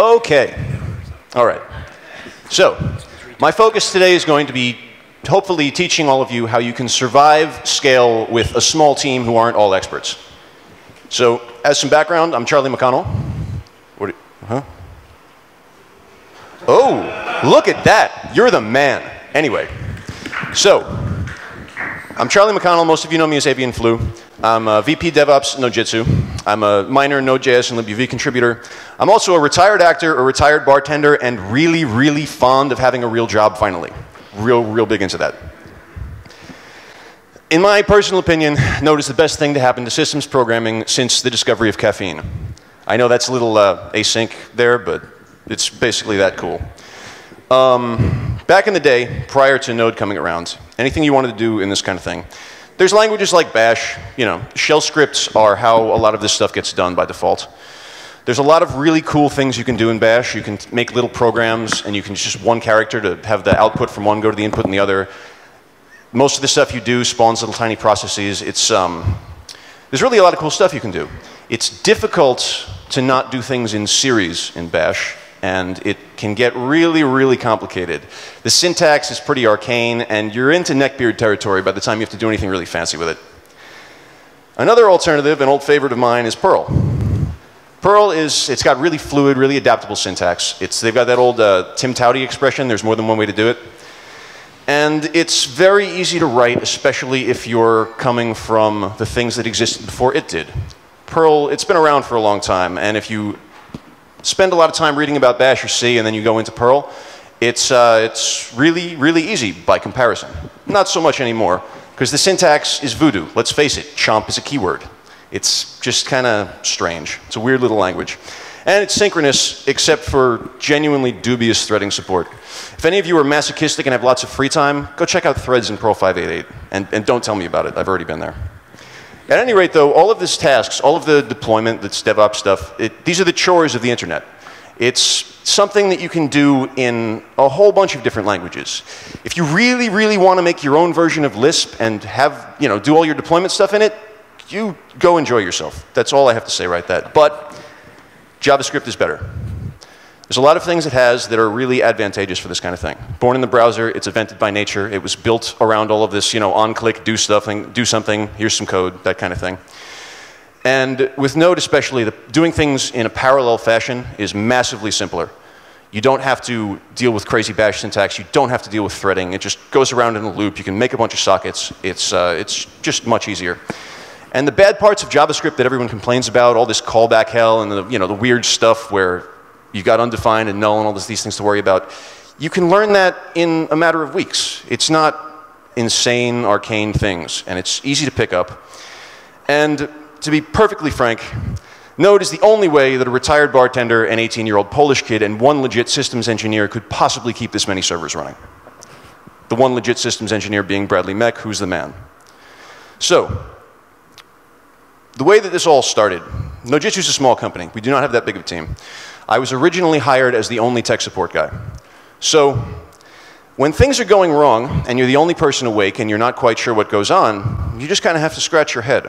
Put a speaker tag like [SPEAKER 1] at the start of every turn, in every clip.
[SPEAKER 1] Okay. All right. So, my focus today is going to be hopefully teaching all of you how you can survive scale with a small team who aren't all experts. So, as some background, I'm Charlie McConnell. Oh, look at that. You're the man. Anyway, so, I'm Charlie McConnell. Most of you know me as Avian Flu. I'm a VP DevOps at Node.js. I'm a minor Node.js and libuv contributor. I'm also a retired actor, a retired bartender, and really, really fond of having a real job finally. Real big into that. In my personal opinion, Node is the best thing to happen to systems programming since the discovery of caffeine. I know that's a little async there, but it's basically that cool. Back in the day, prior to Node coming around, anything you wanted to do in this kind of thing, there's languages like Bash. You know, shell scripts are how a lot of this stuff gets done by default. There's a lot of really cool things you can do in Bash. You can make little programs, and you can just one character to have the output from one go to the input in the other. Most of the stuff you do spawns little tiny processes. It's, there's really a lot of cool stuff you can do. It's difficult to not do things in series in Bash, and it can get really, really complicated. The syntax is pretty arcane, and you're into neckbeard territory by the time you have to do anything really fancy with it. Another alternative, an old favorite of mine, is Perl. Perl it's got really fluid, really adaptable syntax. They've got that old Tim Towdy expression, there's more than one way to do it. And it's very easy to write, especially if you're coming from the things that existed before it did. Perl, it's been around for a long time, and if you spend a lot of time reading about Bash or C and then you go into Perl, it's really, really easy by comparison. Not so much anymore, because the syntax is voodoo. Let's face it, chomp is a keyword. It's just kind of strange. It's a weird little language. And it's synchronous, except for genuinely dubious threading support. If any of you are masochistic and have lots of free time, go check out threads in Perl 588, and don't tell me about it. I've already been there. At any rate, though, all of these tasks, all of the deployment, that's DevOps stuff, these are the chores of the internet. It's something that you can do in a whole bunch of different languages. If you really, really want to make your own version of Lisp and have, do all your deployment stuff in it, you go enjoy yourself. That's all I have to say right there. But JavaScript is better. There's a lot of things it has that are really advantageous for this kind of thing. Born in the browser, it's evented by nature. It was built around all of this, on-click, do something, here's some code, that kind of thing. And with Node especially, doing things in a parallel fashion is massively simpler. You don't have to deal with crazy Bash syntax. You don't have to deal with threading. It just goes around in a loop. You can make a bunch of sockets. It's just much easier. And the bad parts of JavaScript that everyone complains about, all this callback hell and the weird stuff where you've got undefined and null and all these things to worry about, you can learn that in a matter of weeks. It's not insane, arcane things, and it's easy to pick up. And to be perfectly frank, Node is the only way that a retired bartender, an 18-year-old Polish kid, and one legit systems engineer could possibly keep this many servers running. The one legit systems engineer being Bradley Meck, who's the man. So, the way that this all started, Node.js is a small company. We do not have that big of a team. I was originally hired as the only tech support guy. So, when things are going wrong, and you're the only person awake, and you're not quite sure what goes on, you just kind of have to scratch your head.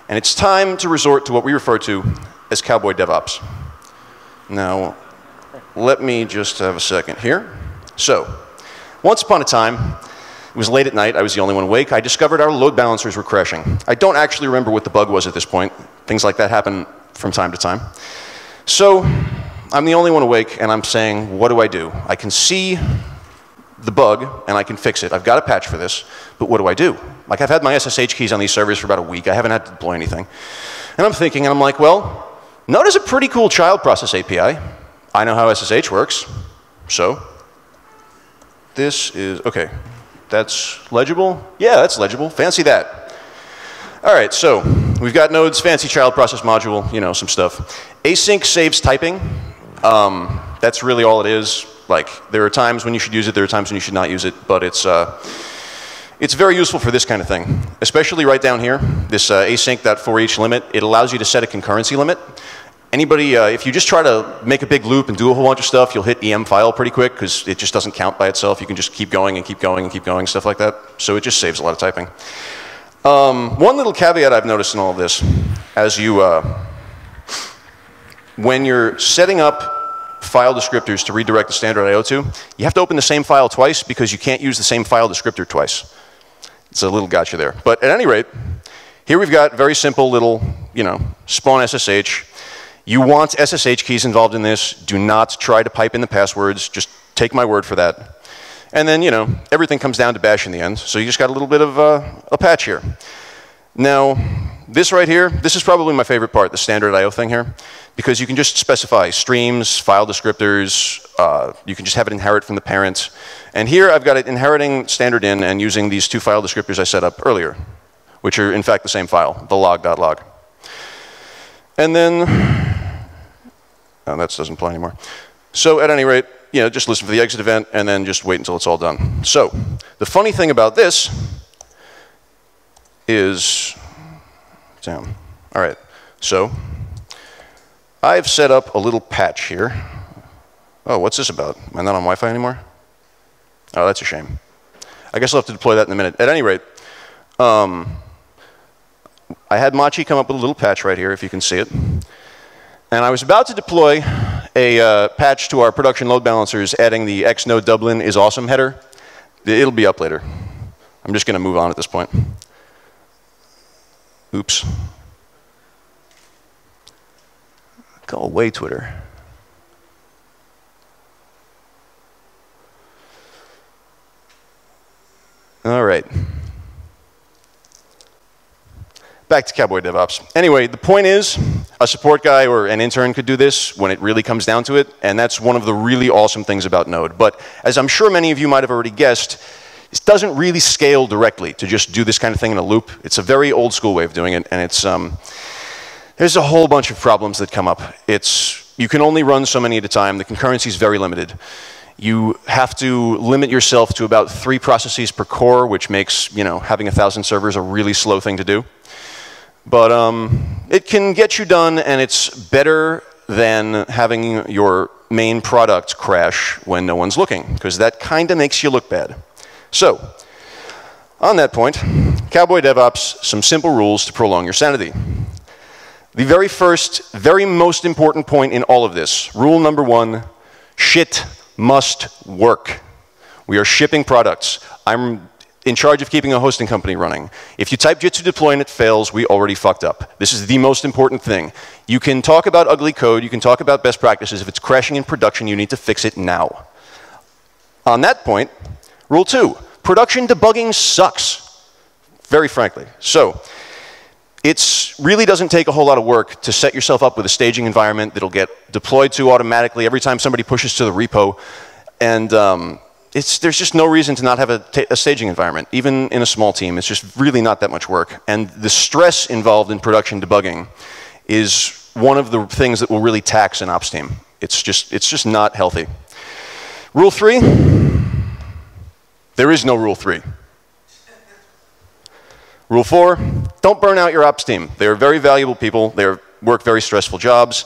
[SPEAKER 1] And it's time to resort to what we refer to as Cowboy DevOps. Now, let me just have a second here. So, once upon a time, it was late at night, I was the only one awake, I discovered our load balancers were crashing. I don't actually remember what the bug was at this point. Things like that happen from time to time. So, I'm the only one awake, and I'm saying, what do I do? I can see the bug, and I can fix it. I've got a patch for this, but what do I do? Like, I've had my SSH keys on these servers for about a week. I haven't had to deploy anything. And I'm thinking, and I'm like, well, Node is a pretty cool child process API. I know how SSH works. So, this is, okay, that's legible? Yeah, that's legible. Fancy that. All right, so we've got Node's fancy child process module, some stuff. Async saves typing. That's really all it is. Like, there are times when you should use it, there are times when you should not use it, but it's very useful for this kind of thing. Especially right down here, this async.forEach limit, it allows you to set a concurrency limit. Anybody, if you just try to make a big loop and do a whole bunch of stuff, you'll hit EM file pretty quick because it just doesn't count by itself. You can just keep going and keep going and keep going, stuff like that. So it just saves a lot of typing. One little caveat I've noticed in all of this, as you, when you're setting up file descriptors to redirect the standard I/O to, you have to open the same file twice because you can't use the same file descriptor twice. It's a little gotcha there. But at any rate, here we've got very simple little, spawn SSH. You want SSH keys involved in this. Do not try to pipe in the passwords. Just take my word for that. And then, everything comes down to bash in the end. So you just got a little bit of a patch here. Now, this right here, this is probably my favorite part, the standard I/O thing here, because you can just specify streams, file descriptors. You can just have it inherit from the parent. And here I've got it inheriting standard in and using these two file descriptors I set up earlier, which are in fact the same file, the log.log. And then, that doesn't play anymore. So at any rate, just listen for the exit event and then just wait until it's all done. So the funny thing about this is, all right, so I've set up a little patch here. Oh, what's this about? Am I not on Wi-Fi anymore? Oh, that's a shame. I guess I'll have to deploy that in a minute. At any rate, I had Machi come up with a little patch right here, if you can see it. And I was about to deploy a patch to our production load balancers adding the xnode Dublin is awesome header. It'll be up later. I'm just going to move on at this point. Oops. Go away, Twitter. All right. Back to Cowboy DevOps. Anyway, the point is, a support guy or an intern could do this when it really comes down to it, and that's one of the really awesome things about Node. But as I'm sure many of you might have already guessed, it doesn't really scale directly to just do this kind of thing in a loop. It's a very old school way of doing it, and it's there's a whole bunch of problems that come up. You can only run so many at a time. The concurrency is very limited. You have to limit yourself to about 3 processes per core, which makes having 1,000 servers a really slow thing to do. But it can get you done, and it's better than having your main product crash when no one's looking, because that kind of makes you look bad. So, on that point, Cowboy DevOps, some simple rules to prolong your sanity. The very first, very most important point in all of this, rule number 1, shit must work. We are shipping products. I'm in charge of keeping a hosting company running. If you type Jitsu deploy and it fails, we already fucked up. This is the most important thing. You can talk about ugly code, you can talk about best practices. If it's crashing in production, you need to fix it now. On that point, rule 2, production debugging sucks, very frankly. So, it really doesn't take a whole lot of work to set yourself up with a staging environment that'll get deployed to automatically every time somebody pushes to the repo. And there's just no reason to not have a staging environment, even in a small team. It's just really not that much work. And the stress involved in production debugging is one of the things that will really tax an ops team. It's just not healthy. Rule 3, there is no rule 3. Rule 4, don't burn out your ops team. They're very valuable people. They work very stressful jobs.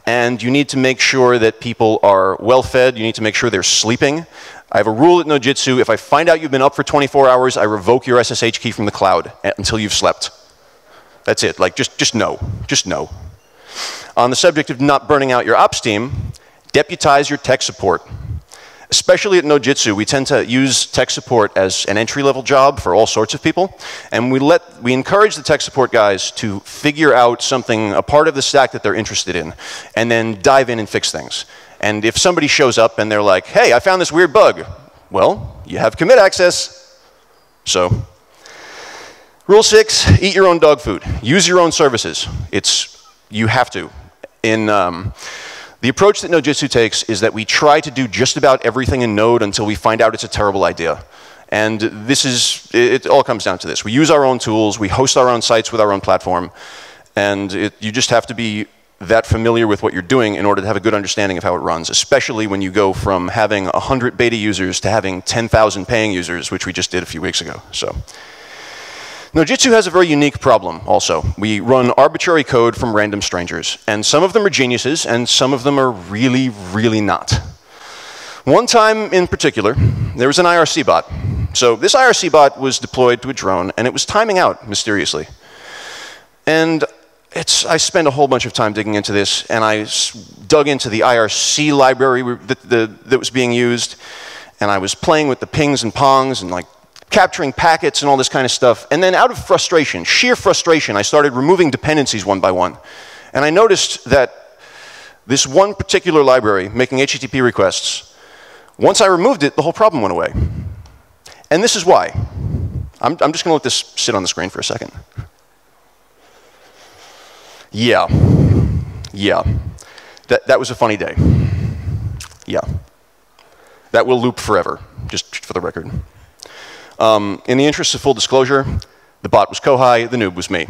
[SPEAKER 1] And you need to make sure that people are well fed. You need to make sure they're sleeping. I have a rule at Node.js. If I find out you've been up for 24 hours, I revoke your SSH key from the cloud until you've slept. That's it. Like, just no. Just no. On the subject of not burning out your ops team, deputize your tech support. Especially at Node.js, we tend to use tech support as an entry-level job for all sorts of people. And we encourage the tech support guys to figure out something, a part of the stack that they're interested in, and then dive in and fix things. And if somebody shows up and they're like, hey, I found this weird bug, well, you have commit access. So, rule 6, eat your own dog food. Use your own services. You have to. The approach that Node.js takes is that we try to do just about everything in Node until we find out it's a terrible idea. And it all comes down to this. We use our own tools, we host our own sites with our own platform, and you just have to be that familiar with what you're doing in order to have a good understanding of how it runs, especially when you go from having 100 beta users to having 10,000 paying users, which we just did a few weeks ago. So, Node.js has a very unique problem also. We run arbitrary code from random strangers, and some of them are geniuses, and some of them are really, really not. One time in particular, there was an IRC bot. So this IRC bot was deployed to a drone, and it was timing out mysteriously. And I spent a whole bunch of time digging into this, and I dug into the IRC library that was being used, and I was playing with the pings and pongs and like capturing packets and all this kind of stuff. And then out of frustration, sheer frustration, I started removing dependencies one by one. And I noticed that this one particular library, making HTTP requests, once I removed it, the whole problem went away. And this is why. I'm just going to let this sit on the screen for a second. Yeah. That was a funny day. Yeah. That will loop forever, just for the record. In the interest of full disclosure, the bot was Kohai, the noob was me.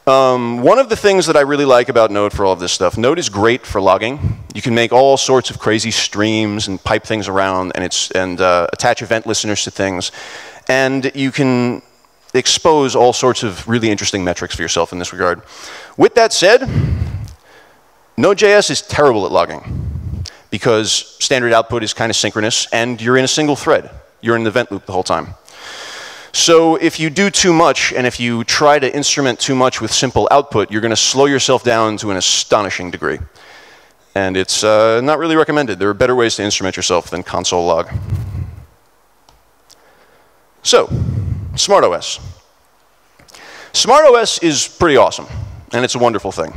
[SPEAKER 1] One of the things that I really like about Node for all of this stuff, Node is great for logging. You can make all sorts of crazy streams and pipe things around and attach event listeners to things. And you can expose all sorts of really interesting metrics for yourself in this regard. With that said, Node.js is terrible at logging because standard output is kind of synchronous and you're in a single thread. You're in an event loop the whole time. So if you do too much and if you try to instrument too much with simple output, you're going to slow yourself down to an astonishing degree. And it's not really recommended. There are better ways to instrument yourself than console log. So, SmartOS. SmartOS is pretty awesome, and it's a wonderful thing.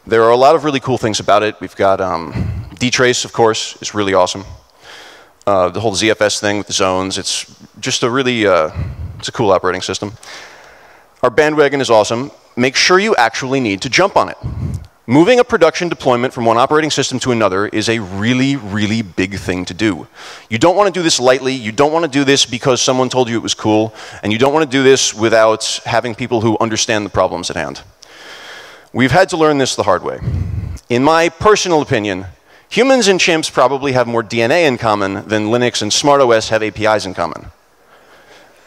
[SPEAKER 1] There are a lot of really cool things about it. We've got dtrace, of course, is really awesome. The whole ZFS thing with the zones, it's just a really, it's a cool operating system. Our bandwagon is awesome. Make sure you actually need to jump on it. Moving a production deployment from one operating system to another is a really, really big thing to do. You don't want to do this lightly. You don't want to do this because someone told you it was cool. And you don't want to do this without having people who understand the problems at hand. We've had to learn this the hard way. In my personal opinion, humans and chimps probably have more DNA in common than Linux and SmartOS have APIs in common.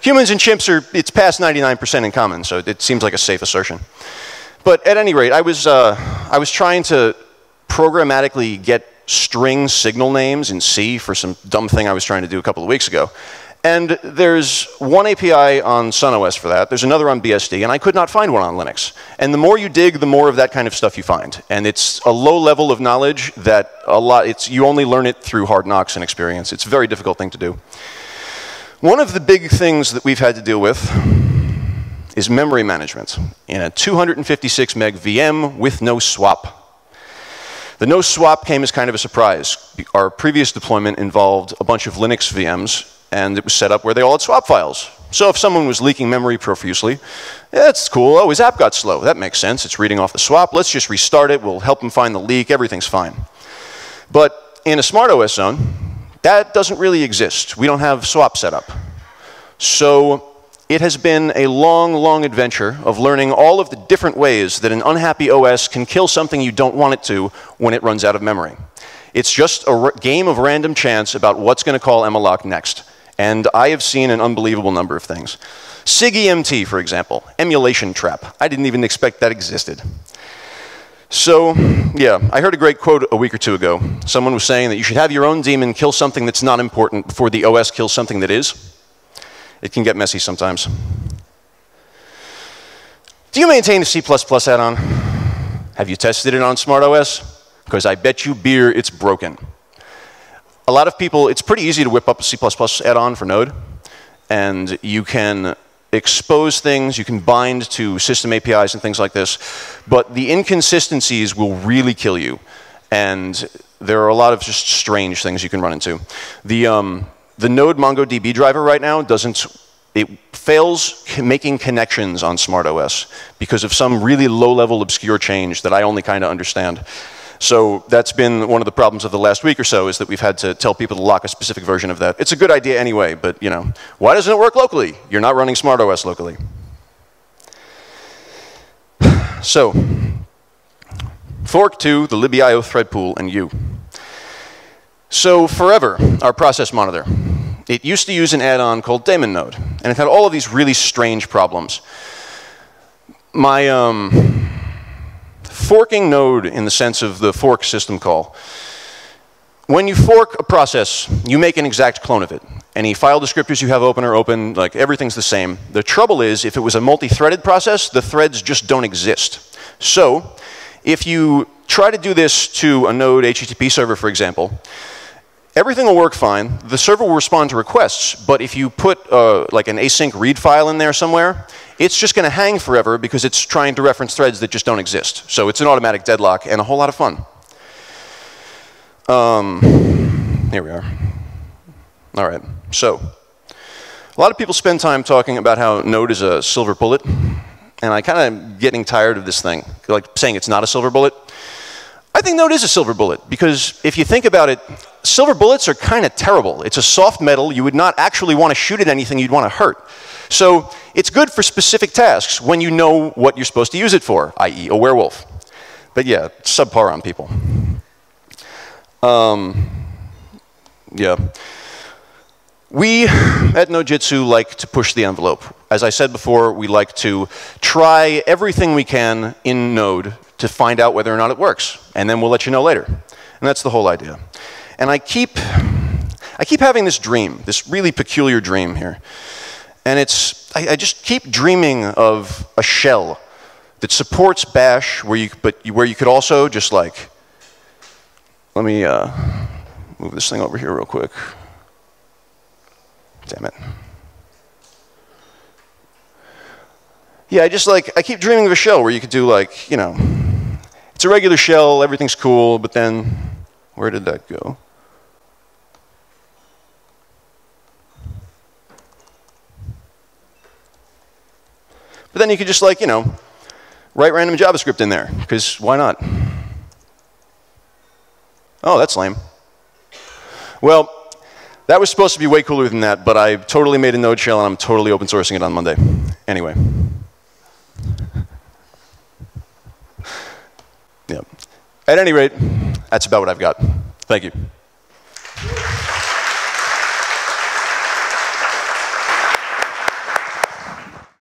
[SPEAKER 1] Humans and chimps are, it's past 99% in common, so it seems like a safe assertion. But at any rate, I was trying to programmatically get string signal names in C for some dumb thing I was trying to do a couple of weeks ago. And there's one API on SunOS for that. There's another on BSD, and I could not find one on Linux. And the more you dig, the more of that kind of stuff you find. And it's a low level of knowledge that you only learn it through hard knocks and experience. It's a very difficult thing to do. One of the big things that we've had to deal with is memory management in a 256 meg VM with no swap. The no swap came as kind of a surprise. Our previous deployment involved a bunch of Linux VMs, and it was set up where they all had swap files. So if someone was leaking memory profusely, that's cool. Oh, his app got slow. That makes sense. It's reading off the swap. Let's just restart it. We'll help him find the leak. Everything's fine. But in a SmartOS zone, that doesn't really exist. We don't have swap set up. So it has been a long, long adventure of learning all of the different ways that an unhappy OS can kill something you don't want it to when it runs out of memory. It's just a game of random chance about what's going to call malloc next. And I have seen an unbelievable number of things. SIGEMT, for example, emulation trap. I didn't even expect that existed. So, yeah, I heard a great quote a week or two ago. Someone was saying that you should have your own daemon kill something that's not important before the OS kills something that is. It can get messy sometimes. Do you maintain a C++ add-on? Have you tested it on SmartOS? Because I bet you beer it's broken. A lot of people, it's pretty easy to whip up a C++ add-on for Node. And you can expose things, you can bind to system APIs and things like this. But the inconsistencies will really kill you. And there are a lot of just strange things you can run into. The Node MongoDB driver right now it fails making connections on SmartOS because of some really low-level obscure change that I only kind of understand. So that's been one of the problems of the last week or so, is that we've had to tell people to lock a specific version of that. It's a good idea anyway, but you know, why doesn't it work locally? You're not running SmartOS locally. So, fork to the libio thread pool and you. So forever, our process monitor, it used to use an add-on called daemon node, and it had all of these really strange problems. My forking Node, in the sense of the fork system call, When you fork a process, you make an exact clone of it. Any file descriptors you have open are open, like everything's the same. The trouble is, if it was a multi-threaded process, the threads just don't exist. So, if you try to do this to a Node HTTP server, for example, everything will work fine. The server will respond to requests, but if you put like an async read file in there somewhere, it's just going to hang forever because it's trying to reference threads that just don't exist. So it's an automatic deadlock and a whole lot of fun. Here we are. All right, so a lot of people spend time talking about how Node is a silver bullet, and I kind of getting tired of this thing, like saying it's not a silver bullet. I think Node is a silver bullet because if you think about it, silver bullets are kind of terrible. It's a soft metal. You would not actually want to shoot at anything you'd want to hurt. So it's good for specific tasks when you know what you're supposed to use it for, i.e. a werewolf. But yeah, subpar on people. Yeah. We at Node.js like to push the envelope. As I said before, we like to try everything we can in Node to find out whether or not it works. And then we'll let you know later. And that's the whole idea. And I keep having this dream, this really peculiar dream here. And I just keep dreaming of a shell that supports bash, where you could also just like, let me move this thing over here real quick. Damn it. Yeah, I keep dreaming of a shell where you could do like, you know, it's a regular shell, everything's cool, but then, where did that go? But then you could just like, you know, write random JavaScript in there, because why not? Oh, that's lame. Well, that was supposed to be way cooler than that, but I totally made a Node shell and I'm totally open sourcing it on Monday. Anyway. Yeah. At any rate, that's about what I've got. Thank you.